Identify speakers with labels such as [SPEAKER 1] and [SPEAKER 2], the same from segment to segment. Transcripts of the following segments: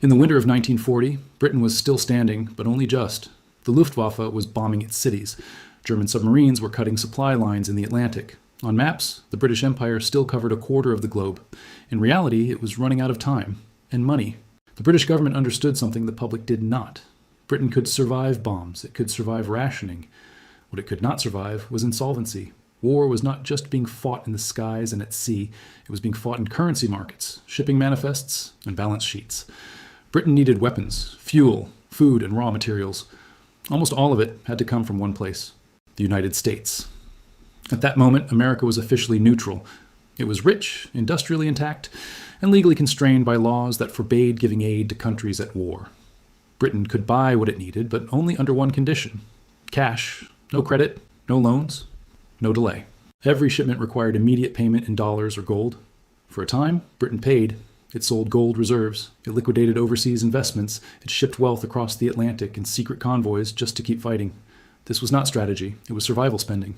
[SPEAKER 1] In the winter of 1940, Britain was still standing, but only just. The Luftwaffe was bombing its cities. German submarines were cutting supply lines in the Atlantic. On maps, the British Empire still covered a quarter of the globe. In reality, it was running out of time and money. The British government understood something the public did not. Britain could survive bombs. It could survive rationing. What it could not survive was insolvency. War was not just being fought in the skies and at sea. It was being fought in currency markets, shipping manifests, and balance sheets. Britain needed weapons, fuel, food, and raw materials. Almost all of it had to come from one place, the United States. At that moment, America was officially neutral. It was rich, industrially intact, and legally constrained by laws that forbade giving aid to countries at war. Britain could buy what it needed, but only under one condition: cash, no credit, no loans, no delay. Every shipment required immediate payment in dollars or gold. For a time, Britain paid. It sold gold reserves. It liquidated overseas investments. It shipped wealth across the Atlantic in secret convoys just to keep fighting. This was not strategy. It was survival spending.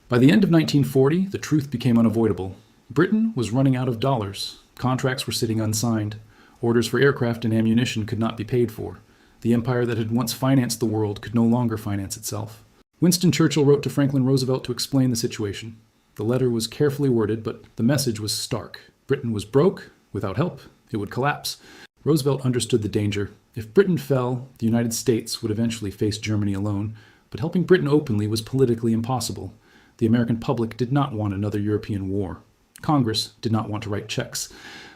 [SPEAKER 1] By the end of 1940, the truth became unavoidable. Britain was running out of dollars. Contracts were sitting unsigned. Orders for aircraft and ammunition could not be paid for. The empire that had once financed the world could no longer finance itself. Winston Churchill wrote to Franklin Roosevelt to explain the situation. The letter was carefully worded, but the message was stark. Britain was broke. Without help, it would collapse. Roosevelt understood the danger. If Britain fell, the United States would eventually face Germany alone, but helping Britain openly was politically impossible. The American public did not want another European war. Congress did not want to write checks.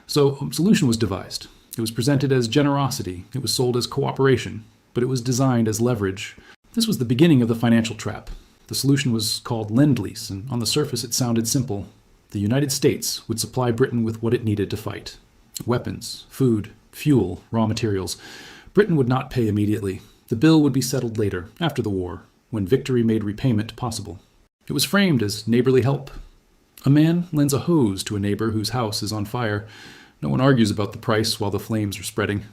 [SPEAKER 1] So a solution was devised. It was presented as generosity. It was sold as cooperation, but it was designed as leverage. This was the beginning of the financial trap. The solution was called Lend-Lease, and on the surface it sounded simple. The United States would supply Britain with what it needed to fight: weapons, food, fuel, raw materials. Britain would not pay immediately. The bill would be settled later, after the war, when victory made repayment possible. It was framed as neighborly help. A man lends a hose to a neighbor whose house is on fire. No one argues about the price while the flames are spreading.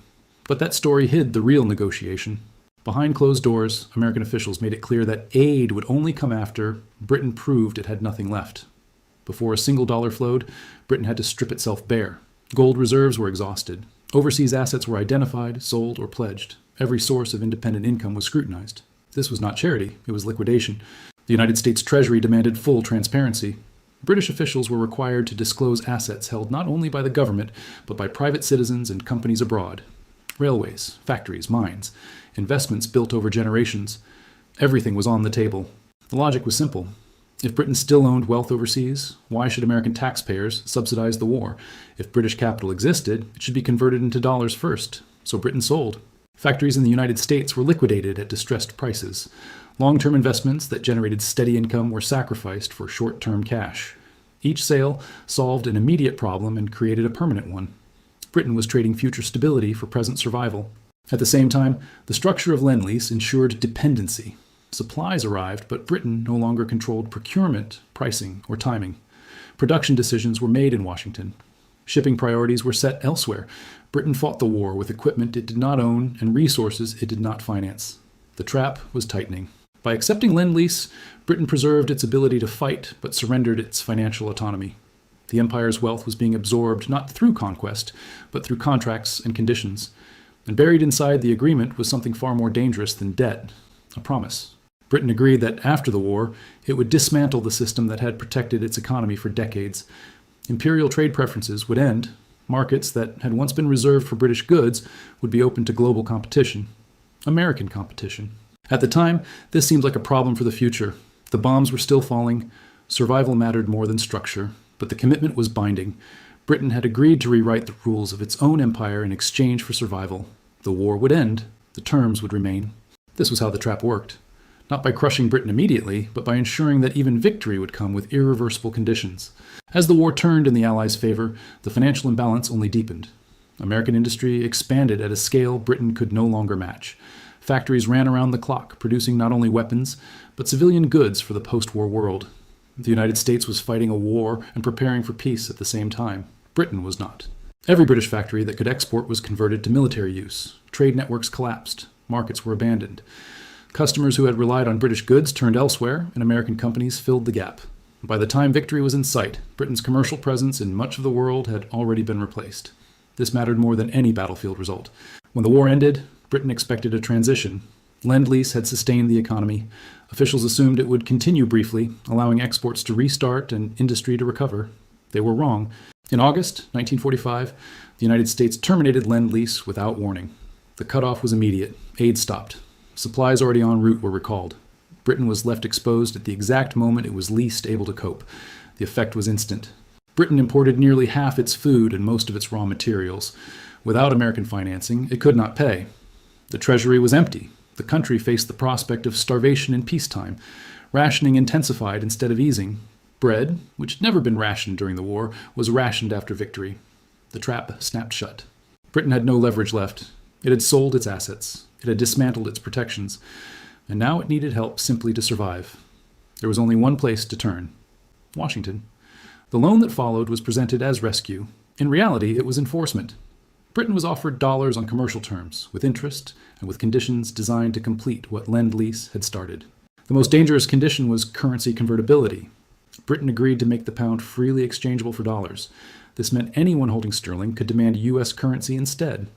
[SPEAKER 1] But that story hid the real negotiation. Behind closed doors, American officials made it clear that aid would only come after Britain proved it had nothing left. Before a single dollar flowed, Britain had to strip itself bare. Gold reserves were exhausted. Overseas assets were identified, sold, or pledged. Every source of independent income was scrutinized. This was not charity, it was liquidation. The United States Treasury demanded full transparency. British officials were required to disclose assets held not only by the government, but by private citizens and companies abroad. Railways, factories, mines, investments built over generations. Everything was on the table. The logic was simple. If Britain still owned wealth overseas, why should American taxpayers subsidize the war? If British capital existed, it should be converted into dollars first. So Britain sold. Factories in the United States were liquidated at distressed prices. Long-term investments that generated steady income were sacrificed for short-term cash. Each sale solved an immediate problem and created a permanent one. Britain was trading future stability for present survival. At the same time, the structure of Lend-Lease ensured dependency. Supplies arrived, but Britain no longer controlled procurement, pricing, or timing. Production decisions were made in Washington. Shipping priorities were set elsewhere. Britain fought the war with equipment it did not own and resources it did not finance. The trap was tightening. By accepting Lend-Lease, Britain preserved its ability to fight, but surrendered its financial autonomy. The empire's wealth was being absorbed not through conquest, but through contracts and conditions. And buried inside the agreement was something far more dangerous than debt: a promise. Britain agreed that after the war, it would dismantle the system that had protected its economy for decades. Imperial trade preferences would end. Markets that had once been reserved for British goods would be open to global competition. American competition. At the time, this seemed like a problem for the future. The bombs were still falling. Survival mattered more than structure, but the commitment was binding. Britain had agreed to rewrite the rules of its own empire in exchange for survival. The war would end. The terms would remain. This was how the trap worked. Not by crushing Britain immediately, but by ensuring that even victory would come with irreversible conditions. As the war turned in the Allies' favor, the financial imbalance only deepened. American industry expanded at a scale Britain could no longer match. Factories ran around the clock, producing not only weapons, but civilian goods for the post-war world. The United States was fighting a war and preparing for peace at the same time. Britain was not. Every British factory that could export was converted to military use. Trade networks collapsed. Markets were abandoned. Customers who had relied on British goods turned elsewhere, and American companies filled the gap. By the time victory was in sight, Britain's commercial presence in much of the world had already been replaced. This mattered more than any battlefield result. When the war ended, Britain expected a transition. Lend-Lease had sustained the economy. Officials assumed it would continue briefly, allowing exports to restart and industry to recover. They were wrong. In August 1945, the United States terminated Lend-Lease without warning. The cutoff was immediate. Aid stopped. Supplies already en route were recalled. Britain was left exposed at the exact moment it was least able to cope. The effect was instant. Britain imported nearly half its food and most of its raw materials. Without American financing, it could not pay. The treasury was empty. The country faced the prospect of starvation in peacetime. Rationing intensified instead of easing. Bread, which had never been rationed during the war, was rationed after victory. The trap snapped shut. Britain had no leverage left. It had sold its assets. It had dismantled its protections. And now it needed help simply to survive. There was only one place to turn: Washington. The loan that followed was presented as rescue. In reality, it was enforcement. Britain was offered dollars on commercial terms, with interest and with conditions designed to complete what Lend-Lease had started. The most dangerous condition was currency convertibility. Britain agreed to make the pound freely exchangeable for dollars. This meant anyone holding sterling could demand U.S. currency instead.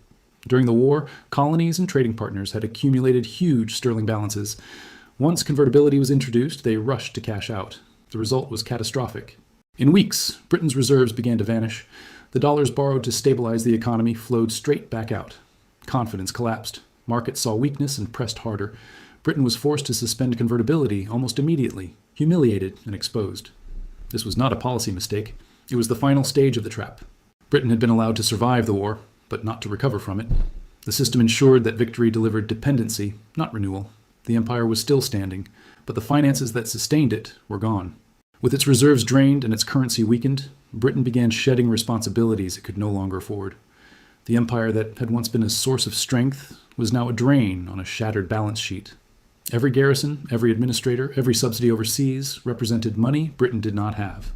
[SPEAKER 1] During the war, colonies and trading partners had accumulated huge sterling balances. Once convertibility was introduced, they rushed to cash out. The result was catastrophic. In weeks, Britain's reserves began to vanish. The dollars borrowed to stabilize the economy flowed straight back out. Confidence collapsed. Markets saw weakness and pressed harder. Britain was forced to suspend convertibility almost immediately, humiliated and exposed. This was not a policy mistake. It was the final stage of the trap. Britain had been allowed to survive the war, but not to recover from it. The system ensured that victory delivered dependency, not renewal. The empire was still standing, but the finances that sustained it were gone. With its reserves drained and its currency weakened, Britain began shedding responsibilities it could no longer afford. The empire that had once been a source of strength was now a drain on a shattered balance sheet. Every garrison, every administrator, every subsidy overseas represented money Britain did not have.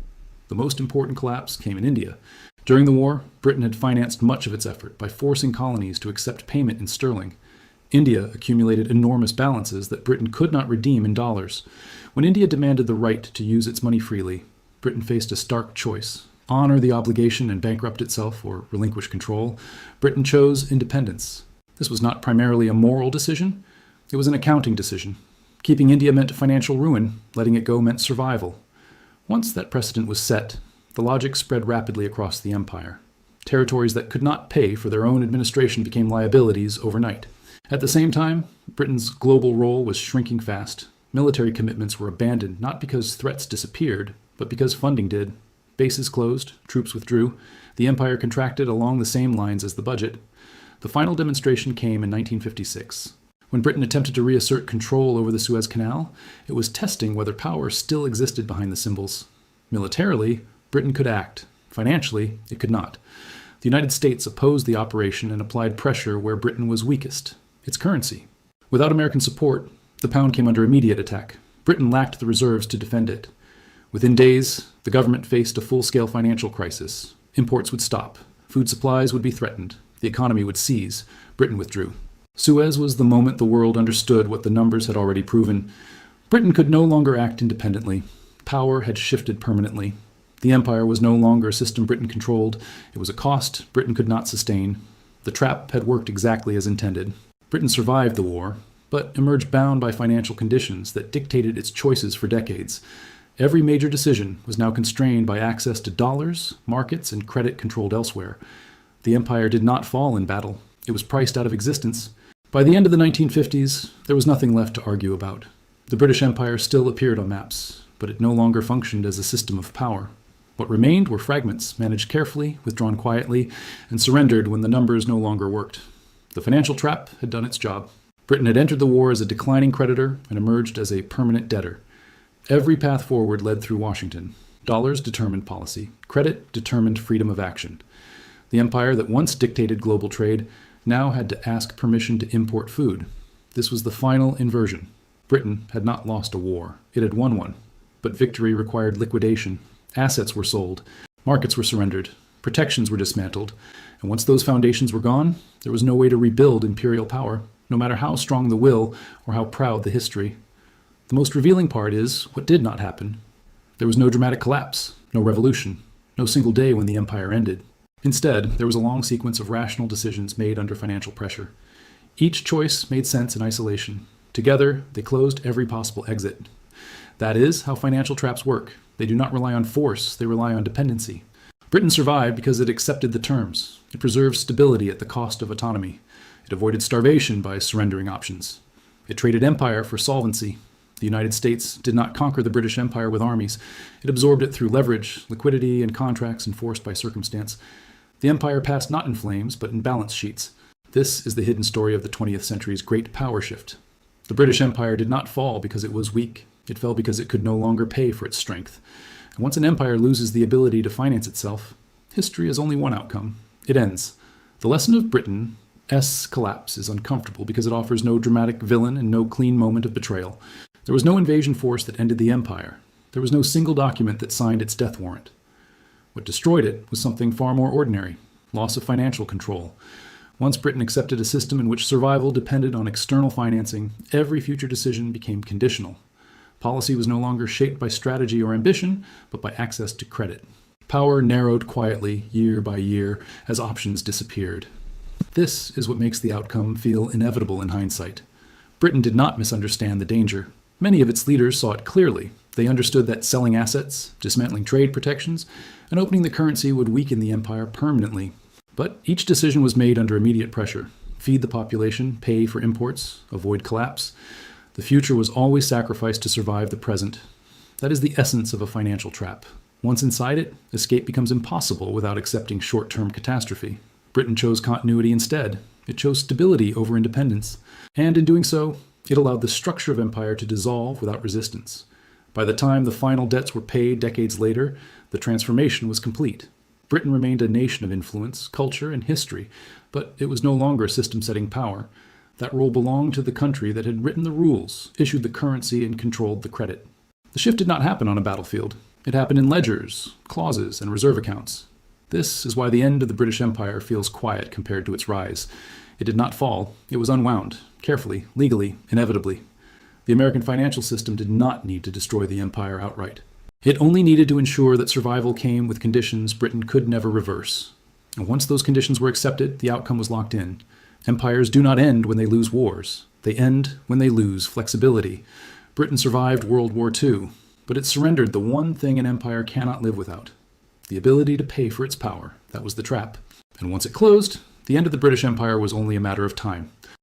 [SPEAKER 1] The most important collapse came in India. During the war, Britain had financed much of its effort by forcing colonies to accept payment in sterling. India accumulated enormous balances that Britain could not redeem in dollars. When India demanded the right to use its money freely, Britain faced a stark choice: honor the obligation and bankrupt itself, or relinquish control. Britain chose independence. This was not primarily a moral decision. It was an accounting decision. Keeping India meant financial ruin. Letting it go meant survival. Once that precedent was set, the logic spread rapidly across the empire. Territories that could not pay for their own administration became liabilities overnight. At the same time, Britain's global role was shrinking fast. Military commitments were abandoned not because threats disappeared, but because funding did. Bases closed, troops withdrew. The empire contracted along the same lines as the budget. The final demonstration came in 1956. When Britain attempted to reassert control over the Suez Canal, it was testing whether power still existed behind the symbols. Militarily, Britain could act. Financially, it could not. The United States opposed the operation and applied pressure where Britain was weakest: its currency. Without American support, the pound came under immediate attack. Britain lacked the reserves to defend it. Within days, the government faced a full-scale financial crisis. Imports would stop. Food supplies would be threatened. The economy would seize. Britain withdrew. Suez was the moment the world understood what the numbers had already proven. Britain could no longer act independently. Power had shifted permanently. The empire was no longer a system Britain controlled. It was a cost Britain could not sustain. The trap had worked exactly as intended. Britain survived the war, but emerged bound by financial conditions that dictated its choices for decades. Every major decision was now constrained by access to dollars, markets, and credit controlled elsewhere. The empire did not fall in battle. It was priced out of existence. By the end of the 1950s, there was nothing left to argue about. The British Empire still appeared on maps, but it no longer functioned as a system of power. What remained were fragments, managed carefully, withdrawn quietly, and surrendered when the numbers no longer worked. The financial trap had done its job. Britain had entered the war as a declining creditor and emerged as a permanent debtor. Every path forward led through Washington. Dollars determined policy. Credit determined freedom of action. The empire that once dictated global trade now had to ask permission to import food. This was the final inversion. Britain had not lost a war. It had won one. But victory required liquidation. Assets were sold. Markets were surrendered. Protections were dismantled. And once those foundations were gone, there was no way to rebuild imperial power, no matter how strong the will or how proud the history. The most revealing part is what did not happen. There was no dramatic collapse, no revolution, no single day when the empire ended. Instead, there was a long sequence of rational decisions made under financial pressure. Each choice made sense in isolation. Together, they closed every possible exit. That is how financial traps work. They do not rely on force, they rely on dependency. Britain survived because it accepted the terms. It preserved stability at the cost of autonomy. It avoided starvation by surrendering options. It traded empire for solvency. The United States did not conquer the British Empire with armies. It absorbed it through leverage, liquidity, and contracts enforced by circumstance. The empire passed not in flames, but in balance sheets. This is the hidden story of the 20th century's great power shift. The British Empire did not fall because it was weak. It fell because it could no longer pay for its strength. And once an empire loses the ability to finance itself, history has only one outcome. It ends. The lesson of Britain's collapse is uncomfortable because it offers no dramatic villain and no clean moment of betrayal. There was no invasion force that ended the empire. There was no single document that signed its death warrant. What destroyed it was something far more ordinary: loss of financial control. Once Britain accepted a system in which survival depended on external financing, every future decision became conditional. Policy was no longer shaped by strategy or ambition, but by access to credit. Power narrowed quietly, year by year, as options disappeared. This is what makes the outcome feel inevitable in hindsight. Britain did not misunderstand the danger. Many of its leaders saw it clearly. They understood that selling assets, dismantling trade protections, and opening the currency would weaken the empire permanently. But each decision was made under immediate pressure. Feed the population, pay for imports, avoid collapse. The future was always sacrificed to survive the present. That is the essence of a financial trap. Once inside it, escape becomes impossible without accepting short-term catastrophe. Britain chose continuity instead. It chose stability over independence. And in doing so, it allowed the structure of empire to dissolve without resistance. By the time the final debts were paid decades later, the transformation was complete. Britain remained a nation of influence, culture, and history, but it was no longer a system-setting power. That role belonged to the country that had written the rules, issued the currency, and controlled the credit. The shift did not happen on a battlefield. It happened in ledgers, clauses, and reserve accounts. This is why the end of the British Empire feels quiet compared to its rise. It did not fall. It was unwound, carefully, legally, inevitably. The American financial system did not need to destroy the empire outright. It only needed to ensure that survival came with conditions Britain could never reverse. And once those conditions were accepted, the outcome was locked in. Empires do not end when they lose wars. They end when they lose flexibility. Britain survived World War II, but it surrendered the one thing an empire cannot live without: the ability to pay for its power. That was the trap. And once it closed, the end of the British Empire was only a matter of time.